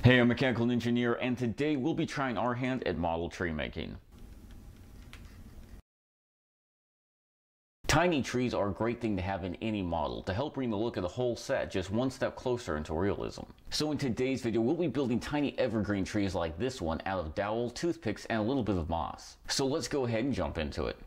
Hey, I'm Mechanical Engineer, and today we'll be trying our hand at model tree making. Tiny trees are a great thing to have in any model to help bring the look of the whole set just one step closer into realism. So in today's video, we'll be building tiny evergreen trees like this one out of dowel, toothpicks, and a little bit of moss. So let's go ahead and jump into it.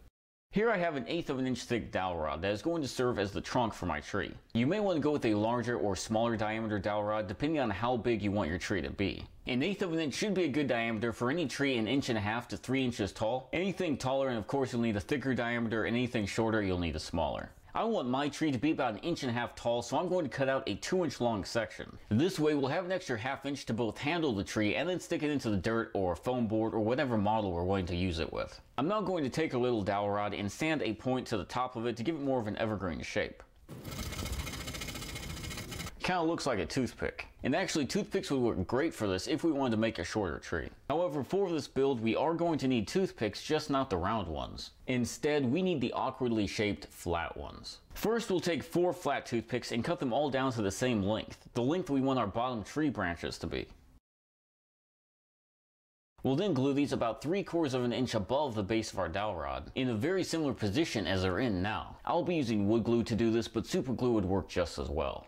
Here I have an 1/8 of an inch thick dowel rod that is going to serve as the trunk for my tree. You may want to go with a larger or smaller diameter dowel rod depending on how big you want your tree to be. An 1/8 of an inch should be a good diameter for any tree 1.5 inches to 3 inches tall. Anything taller, and of course you'll need a thicker diameter, and anything shorter you'll need a smaller. I want my tree to be about 1.5 inches tall, so I'm going to cut out a 2-inch long section. This way we'll have an extra 1/2 inch to both handle the tree and then stick it into the dirt or foam board or whatever model we're going to use it with. I'm now going to take a little dowel rod and sand a point to the top of it to give it more of an evergreen shape. Kind of looks like a toothpick. And actually, toothpicks would work great for this if we wanted to make a shorter tree. However, for this build, we are going to need toothpicks, just not the round ones. Instead, we need the awkwardly shaped flat ones. First, we'll take 4 flat toothpicks and cut them all down to the same length, the length we want our bottom tree branches to be. We'll then glue these about 3/4 of an inch above the base of our dowel rod, in a very similar position as they're in now. I'll be using wood glue to do this, but super glue would work just as well.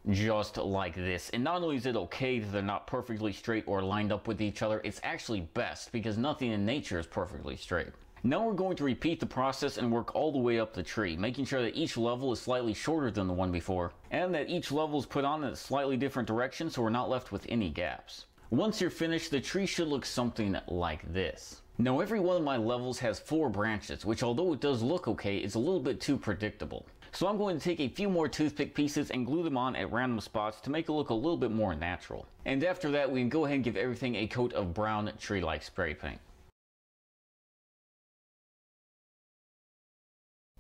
Just like this. And not only is it okay that they're not perfectly straight or lined up with each other, it's actually best because nothing in nature is perfectly straight. Now we're going to repeat the process and work all the way up the tree, making sure that each level is slightly shorter than the one before, and that each level is put on in a slightly different direction so we're not left with any gaps. Once you're finished, the tree should look something like this. Now every one of my levels has 4 branches, which although it does look okay, is a little bit too predictable. So I'm going to take a few more toothpick pieces and glue them on at random spots to make it look a little bit more natural. And after that, we can go ahead and give everything a coat of brown tree-like spray paint.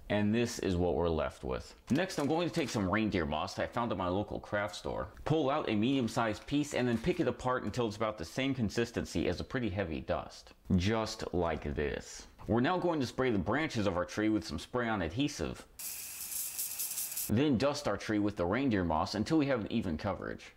And this is what we're left with. Next, I'm going to take some reindeer moss that I found at my local craft store, pull out a medium-sized piece, and then pick it apart until it's about the same consistency as a pretty heavy dust. Just like this. We're now going to spray the branches of our tree with some spray-on adhesive. Then dust our tree with the reindeer moss until we have an even coverage.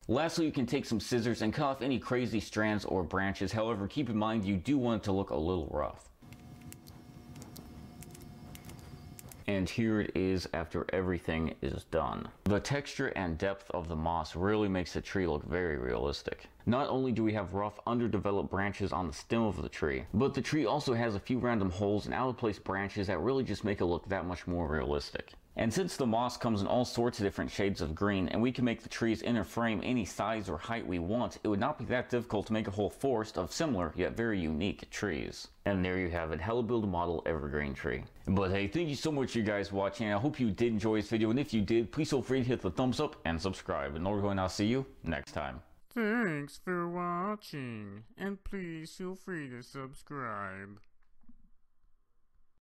Lastly, you can take some scissors and cut off any crazy strands or branches. However, keep in mind you do want it to look a little rough. And here it is after everything is done. The texture and depth of the moss really makes the tree look very realistic. Not only do we have rough, underdeveloped branches on the stem of the tree, but the tree also has a few random holes and out-of-place branches that really just make it look that much more realistic. And since the moss comes in all sorts of different shades of green, and we can make the tree's inner frame any size or height we want, it would not be that difficult to make a whole forest of similar yet very unique trees. And there you have it, how to build a model evergreen tree. But hey, thank you so much you guys watching. I hope you did enjoy this video, and if you did, please feel free to hit the thumbs up and subscribe. And I'll see you next time. Thanks for watching, and please feel free to subscribe.